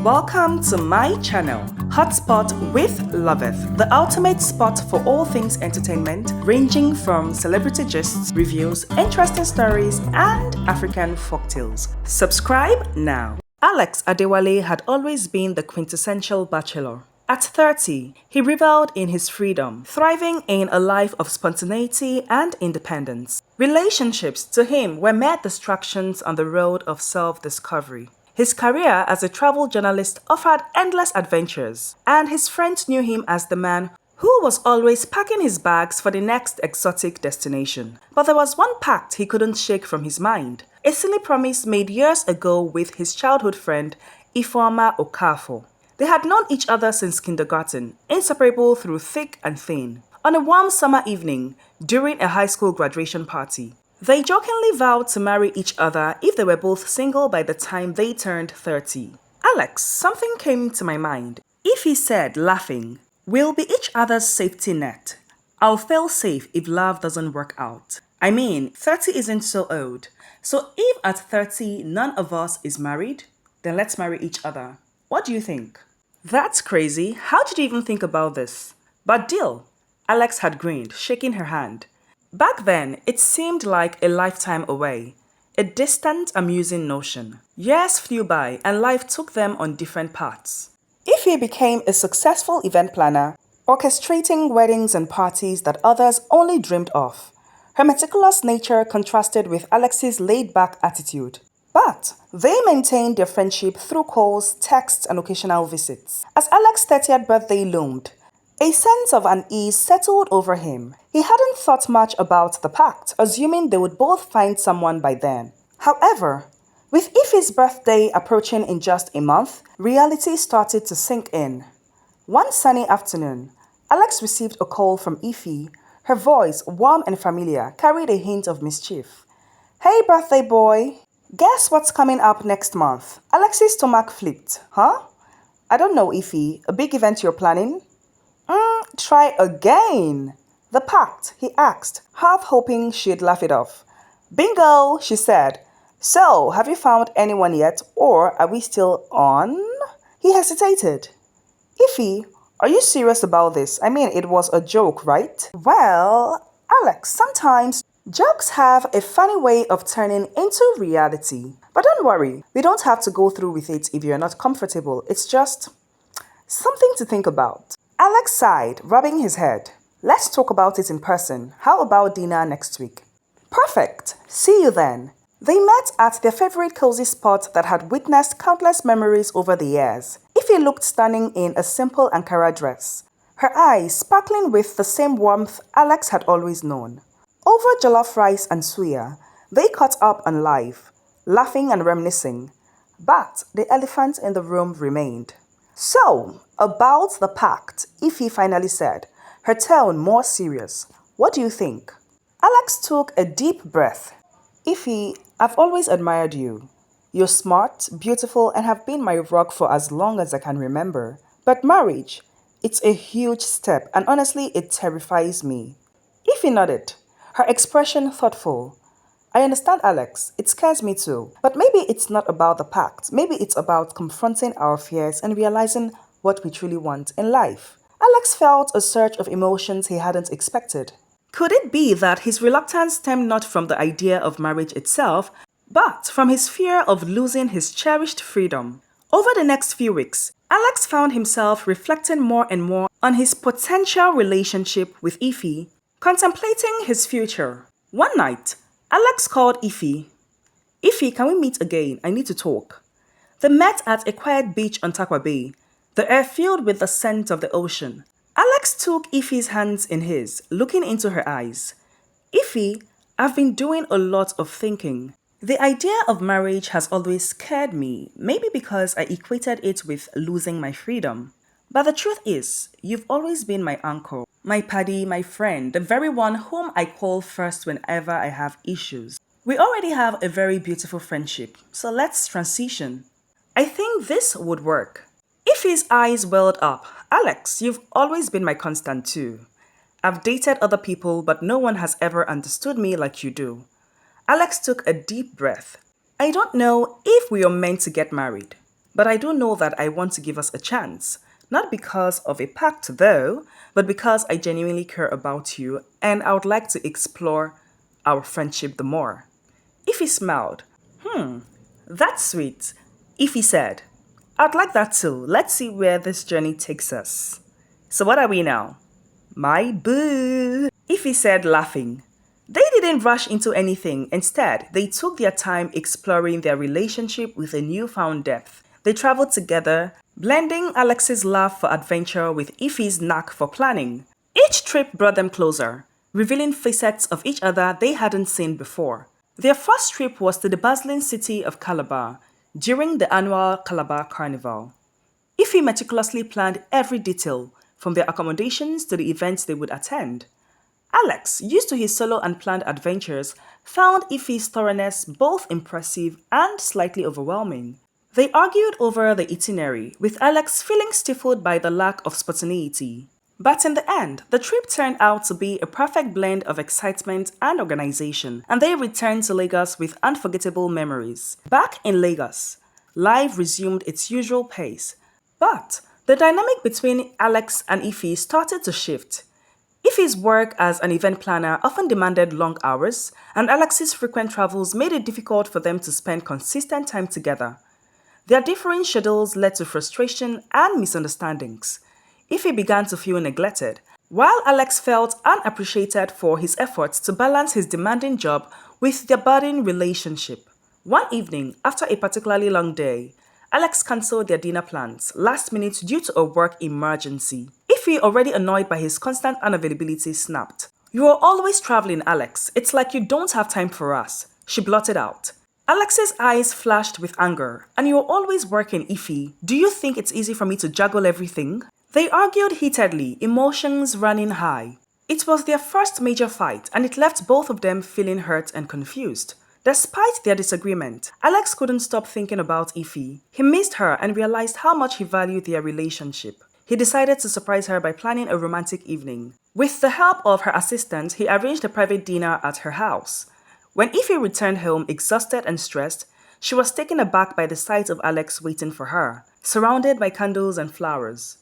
Welcome to my channel, Hotspot with Loveth, the ultimate spot for all things entertainment, ranging from celebrity gists, reviews, interesting stories, and African folktales. Subscribe now. Alex Adewale had always been the quintessential bachelor. At 30, he reveled in his freedom, thriving in a life of spontaneity and independence. Relationships to him were mere distractions on the road of self-discovery. His career as a travel journalist offered endless adventures, and his friends knew him as the man who was always packing his bags for the next exotic destination. But there was one pact he couldn't shake from his mind, a silly promise made years ago with his childhood friend, Ifeoma Okafor. They had known each other since kindergarten, inseparable through thick and thin. On a warm summer evening, during a high school graduation party, they jokingly vowed to marry each other if they were both single by the time they turned 30. Alex, something came to my mind. If he said, laughing, "We'll be each other's safety net. I'll feel safe if love doesn't work out." I mean, 30 isn't so old. So if at 30 none of us is married, then let's marry each other. What do you think? That's crazy. How did you even think about this? But deal. Alex had grinned, shaking her hand. Back then, it seemed like a lifetime away. A distant, amusing notion. Years flew by and life took them on different paths. Ify became a successful event planner, orchestrating weddings and parties that others only dreamed of. Her meticulous nature contrasted with Alex's laid-back attitude. But they maintained their friendship through calls, texts, and occasional visits. As Alex's 30th birthday loomed, a sense of unease settled over him. He hadn't thought much about the pact, assuming they would both find someone by then. However, with Ify's birthday approaching in just a month, reality started to sink in. One sunny afternoon, Alex received a call from Ify. Her voice, warm and familiar, carried a hint of mischief. "Hey, birthday boy. Guess what's coming up next month?" Alex's stomach flipped. "Huh? I don't know, Ify. A big event you're planning?" Try again." "The pact?" he asked, half hoping she'd laugh it off. "Bingo," she said. "So, have you found anyone yet, or are we still on?" He hesitated. "Ify, are you serious about this? I mean, it was a joke, right?" "Well, Alex, sometimes jokes have a funny way of turning into reality. But don't worry, we don't have to go through with it if you're not comfortable. It's just something to think about." Alex sighed, rubbing his head. "Let's talk about it in person. How about dinner next week?" "Perfect. See you then." They met at their favorite cozy spot that had witnessed countless memories over the years. Ify looked stunning in a simple Ankara dress, her eyes sparkling with the same warmth Alex had always known. Over jollof rice and suya, they caught up on life, laughing and reminiscing. But the elephant in the room remained. "So, about the pact," Ify finally said, her tone more serious. "What do you think?" Alex took a deep breath. "Ify, I've always admired you. You're smart, beautiful, and have been my rock for as long as I can remember. But marriage, it's a huge step, and honestly, it terrifies me." Ify nodded, her expression thoughtful. "I understand, Alex. It scares me too. But maybe it's not about the pact. Maybe it's about confronting our fears and realizing what we truly want in life." Alex felt a surge of emotions he hadn't expected. Could it be that his reluctance stemmed not from the idea of marriage itself, but from his fear of losing his cherished freedom? Over the next few weeks, Alex found himself reflecting more and more on his potential relationship with Ify, contemplating his future. One night, Alex called Ify. "Ify, can we meet again? I need to talk." They met at a quiet beach on Takwa Bay, the air filled with the scent of the ocean. Alex took Ify's hands in his, looking into her eyes. "Ify, I've been doing a lot of thinking. The idea of marriage has always scared me, maybe because I equated it with losing my freedom. But the truth is, you've always been my anchor, my paddy, my friend, the very one whom I call first whenever I have issues. We already have a very beautiful friendship, so let's transition. I think this would work." Ify's eyes welled up. "Alex, you've always been my constant too. I've dated other people, but no one has ever understood me like you do." Alex took a deep breath. "I don't know if we are meant to get married. But I do know that I want to give us a chance. Not because of a pact, though, but because I genuinely care about you and I would like to explore our friendship the more. Ify smiled. That's sweet. Ify said, I'd like that too. Let's see where this journey takes us. So, what are we now? My boo. Ify said, laughing. They didn't rush into anything. Instead, they took their time exploring their relationship with a newfound depth. They traveled together, blending Alex's love for adventure with Ify's knack for planning. Each trip brought them closer, revealing facets of each other they hadn't seen before. Their first trip was to the bustling city of Calabar during the annual Calabar Carnival. Ify meticulously planned every detail, from their accommodations to the events they would attend. Alex, used to his solo and planned adventures, found Ify's thoroughness both impressive and slightly overwhelming. They argued over the itinerary, with Alex feeling stifled by the lack of spontaneity. But in the end, the trip turned out to be a perfect blend of excitement and organization, and they returned to Lagos with unforgettable memories. Back in Lagos, life resumed its usual pace, but the dynamic between Alex and Ify started to shift. Ify's work as an event planner often demanded long hours, and Alex's frequent travels made it difficult for them to spend consistent time together. Their differing schedules led to frustration and misunderstandings. Ify began to feel neglected, while Alex felt unappreciated for his efforts to balance his demanding job with their budding relationship. One evening, after a particularly long day, Alex cancelled their dinner plans last minute due to a work emergency. Ify, already annoyed by his constant unavailability, snapped. You are always traveling, Alex. It's like you don't have time for us. She blurted out. Alex's eyes flashed with anger. And you're always working, Ify. Do you think it's easy for me to juggle everything? They argued heatedly, emotions running high. It was their first major fight, and it left both of them feeling hurt and confused. Despite their disagreement, Alex couldn't stop thinking about Ify. He missed her and realized how much he valued their relationship. He decided to surprise her by planning a romantic evening. With the help of her assistant, he arranged a private dinner at her house. When Ify returned home exhausted and stressed, she was taken aback by the sight of Alex waiting for her, surrounded by candles and flowers.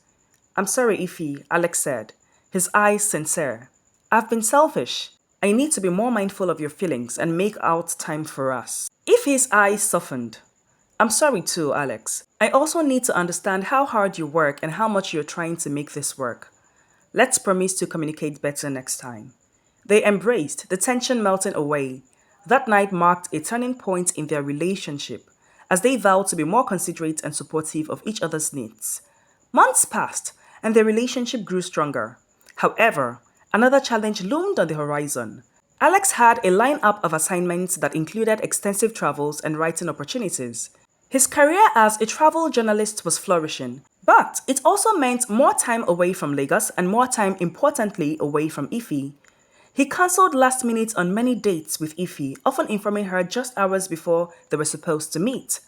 I'm sorry, Ify, Alex said, his eyes sincere. I've been selfish. I need to be more mindful of your feelings and make out time for us. Ify's eyes softened. I'm sorry too, Alex. I also need to understand how hard you work and how much you're trying to make this work. Let's promise to communicate better next time. They embraced, the tension melting away. That night marked a turning point in their relationship, as they vowed to be more considerate and supportive of each other's needs. Months passed, and their relationship grew stronger. However, another challenge loomed on the horizon. Alex had a lineup of assignments that included extensive travels and writing opportunities. His career as a travel journalist was flourishing, but it also meant more time away from Lagos and more time, importantly, away from Ify. He cancelled last minute on many dates with Ify, often informing her just hours before they were supposed to meet.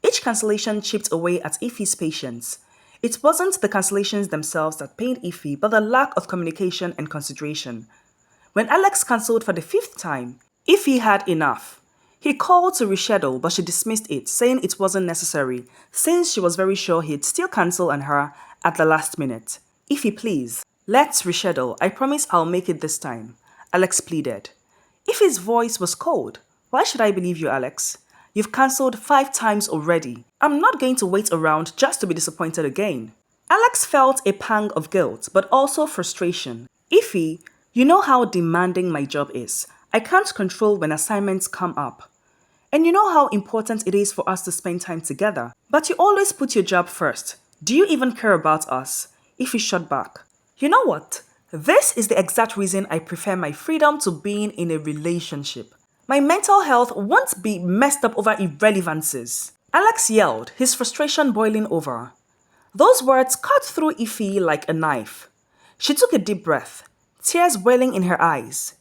Each cancellation chipped away at Ify's patience. It wasn't the cancellations themselves that pained Ify, but the lack of communication and consideration. When Alex cancelled for the 5th time, Ify had enough. He called to reschedule, but she dismissed it, saying it wasn't necessary, since she was very sure he'd still cancel on her at the last minute. Ify, please, let's reschedule. I promise I'll make it this time, Alex pleaded. Ify's voice was cold. Why should I believe you, Alex? You've cancelled 5 times already. I'm not going to wait around just to be disappointed again. Alex felt a pang of guilt, but also frustration. Ify, you know how demanding my job is. I can't control when assignments come up. And you know how important it is for us to spend time together. But you always put your job first. Do you even care about us? Ify shot back. You know what? This is the exact reason I prefer my freedom to being in a relationship. My mental health won't be messed up over irrelevances. Alex yelled, his frustration boiling over. Those words cut through Ify like a knife. She took a deep breath, tears welling in her eyes.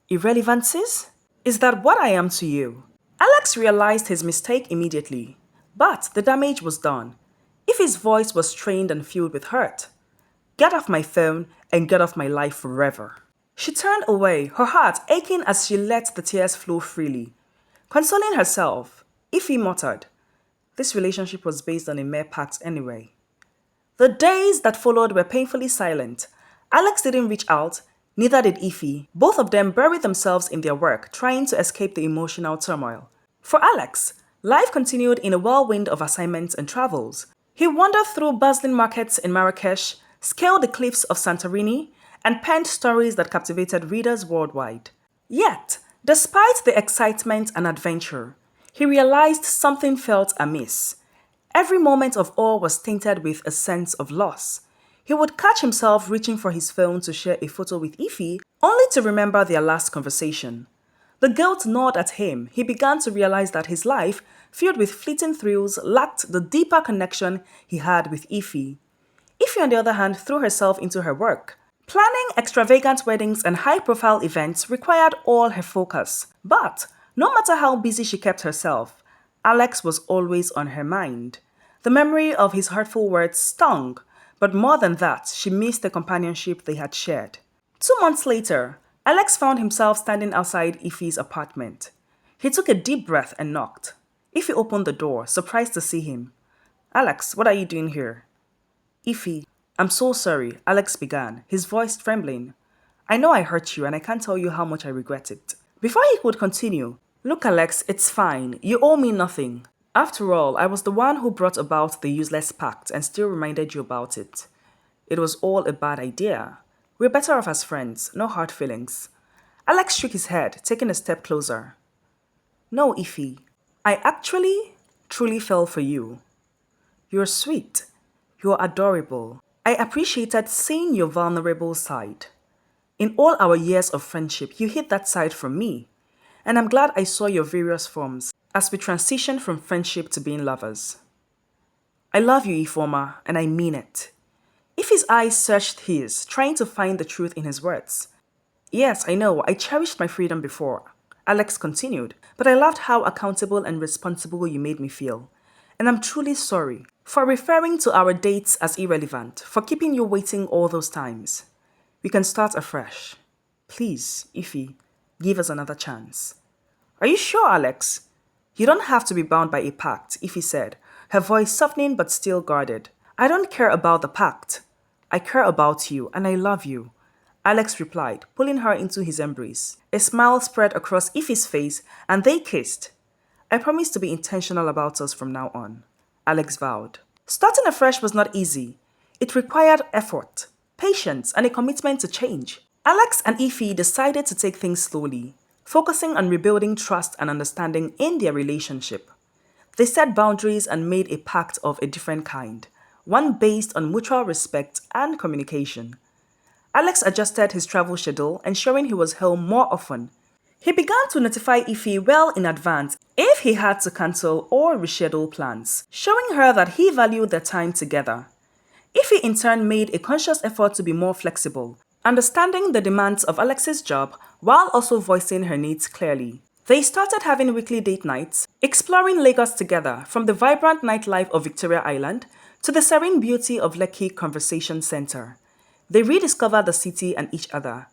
Irrelevances? Is that what I am to you? Alex realized his mistake immediately, but the damage was done. Ify's voice was strained and filled with hurt. Get off my phone and get off my life forever. She turned away, her heart aching as she let the tears flow freely. Consoling herself, Ify muttered, This relationship was based on a mere pact anyway. The days that followed were painfully silent. Alex didn't reach out, neither did Ify. Both of them buried themselves in their work, trying to escape the emotional turmoil. For Alex, life continued in a whirlwind of assignments and travels. He wandered through bustling markets in Marrakesh, scaled the cliffs of Santorini, and penned stories that captivated readers worldwide. Yet, despite the excitement and adventure, he realized something felt amiss. Every moment of awe was tainted with a sense of loss. He would catch himself reaching for his phone to share a photo with Ify, only to remember their last conversation. The guilt gnawed at him. He began to realize that his life, filled with fleeting thrills, lacked the deeper connection he had with Ify. Ify, on the other hand, threw herself into her work. Planning extravagant weddings and high-profile events required all her focus. But no matter how busy she kept herself, Alex was always on her mind. The memory of his hurtful words stung, but more than that, she missed the companionship they had shared. 2 months later, Alex found himself standing outside Ify's apartment. He took a deep breath and knocked. Ify opened the door, surprised to see him. "Alex, what are you doing here?" "Ify, I'm so sorry," Alex began, his voice trembling. "I know I hurt you and I can't tell you how much I regret it." Before he could continue, "Look, Alex, it's fine. You owe me nothing. After all, I was the one who brought about the useless pact and still reminded you about it. It was all a bad idea. We're better off as friends, no hard feelings." Alex shook his head, taking a step closer. "No, Ify, I actually, truly fell for you. You're sweet. You're adorable. I appreciated seeing your vulnerable side. In all our years of friendship, you hid that side from me. And I'm glad I saw your various forms as we transitioned from friendship to being lovers. I love you, Ifoma, and I mean it." If his eyes searched his, trying to find the truth in his words. "Yes, I know, I cherished my freedom before," Alex continued, "but I loved how accountable and responsible you made me feel. And I'm truly sorry for referring to our dates as irrelevant, for keeping you waiting all those times. We can start afresh. Please, Ify, give us another chance." "Are you sure, Alex?" "You don't have to be bound by a pact," Ify said, her voice softening but still guarded. "I don't care about the pact. I care about you, and I love you," Alex replied, pulling her into his embrace. A smile spread across Ify's face, and they kissed. "I promise to be intentional about us from now on," Alex vowed. Starting afresh was not easy. It required effort, patience, and a commitment to change. Alex and Ify decided to take things slowly, focusing on rebuilding trust and understanding in their relationship. They set boundaries and made a pact of a different kind, one based on mutual respect and communication. Alex adjusted his travel schedule, ensuring he was home more often. He began to notify Ify well in advance if he had to cancel or reschedule plans, showing her that he valued their time together. Ify in turn made a conscious effort to be more flexible, understanding the demands of Alex's job while also voicing her needs clearly. They started having weekly date nights, exploring Lagos together, from the vibrant nightlife of Victoria Island to the serene beauty of Lekki Conversation Center. They rediscovered the city and each other.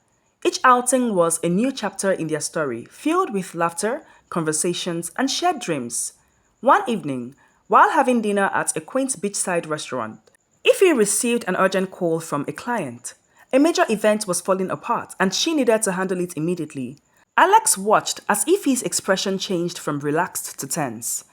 Each outing was a new chapter in their story, filled with laughter, conversations, and shared dreams. One evening, while having dinner at a quaint beachside restaurant, Ify received an urgent call from a client. A major event was falling apart, and she needed to handle it immediately. Alex watched as Ify's expression changed from relaxed to tense.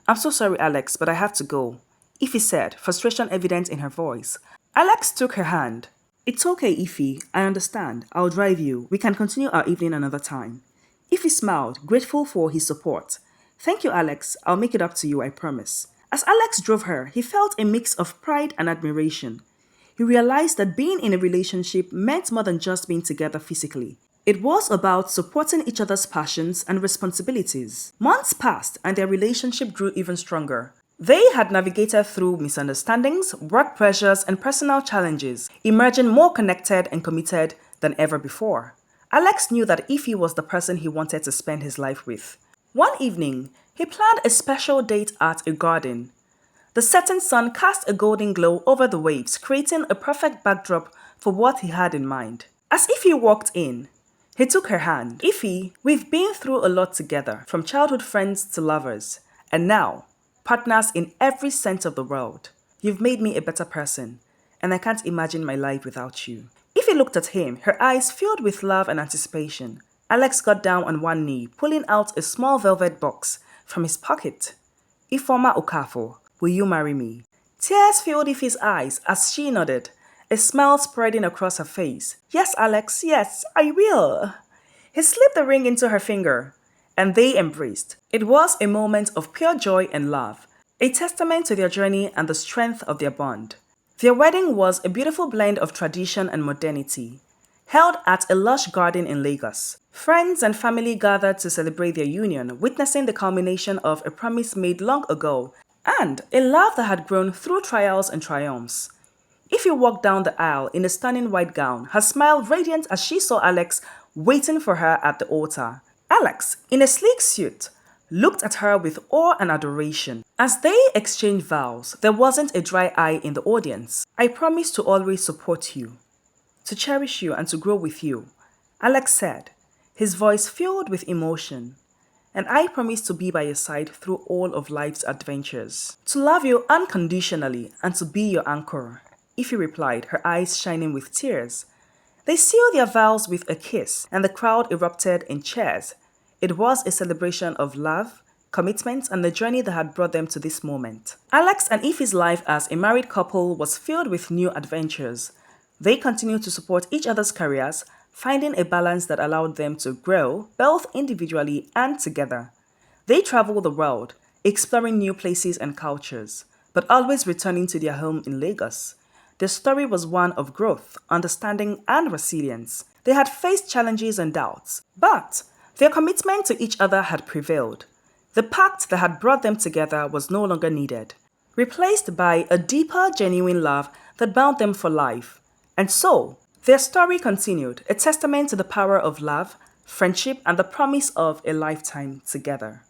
"I'm so sorry, Alex, but I have to go," Ify said, frustration evident in her voice. Alex took her hand. "It's okay, Ify. I understand. I'll drive you. We can continue our evening another time." Ify smiled, grateful for his support. "Thank you, Alex. I'll make it up to you, I promise." As Alex drove her, he felt a mix of pride and admiration. He realized that being in a relationship meant more than just being together physically. It was about supporting each other's passions and responsibilities. Months passed and their relationship grew even stronger. They had navigated through misunderstandings, work pressures, and personal challenges, emerging more connected and committed than ever before. Alex knew that Ify was the person he wanted to spend his life with. One evening, he planned a special date at a garden. The setting sun cast a golden glow over the waves, creating a perfect backdrop for what he had in mind. As Ify walked in, he took her hand. "Ify, we've been through a lot together, from childhood friends to lovers. And now, partners in every sense of the word. You've made me a better person, and I can't imagine my life without you. Ify looked at him, her eyes filled with love and anticipation. Alex got down on one knee, pulling out a small velvet box from his pocket. Ifeoma Okafor, will you marry me? Tears filled Ify's eyes as she nodded, a smile spreading across her face. Yes, Alex, yes, I will. He slipped the ring into her finger, and they embraced. It was a moment of pure joy and love, a testament to their journey and the strength of their bond. Their wedding was a beautiful blend of tradition and modernity, held at a lush garden in Lagos. Friends and family gathered to celebrate their union, witnessing the culmination of a promise made long ago and a love that had grown through trials and triumphs. Ify walked down the aisle in a stunning white gown, her smile radiant as she saw Alex waiting for her at the altar. Alex, in a sleek suit, looked at her with awe and adoration. As they exchanged vows, there wasn't a dry eye in the audience. I promise to always support you, to cherish you and to grow with you, Alex said, his voice filled with emotion. And I promise to be by your side through all of life's adventures, to love you unconditionally and to be your anchor, Ify replied, her eyes shining with tears. They sealed their vows with a kiss, and the crowd erupted in cheers. It was a celebration of love, commitment, and the journey that had brought them to this moment. Alex and Ify's life as a married couple was filled with new adventures. They continued to support each other's careers, finding a balance that allowed them to grow, both individually and together. They traveled the world, exploring new places and cultures, but always returning to their home in Lagos. Their story was one of growth, understanding, and resilience. They had faced challenges and doubts, but their commitment to each other had prevailed. The pact that had brought them together was no longer needed, replaced by a deeper, genuine love that bound them for life. And so, their story continued, a testament to the power of love, friendship, and the promise of a lifetime together.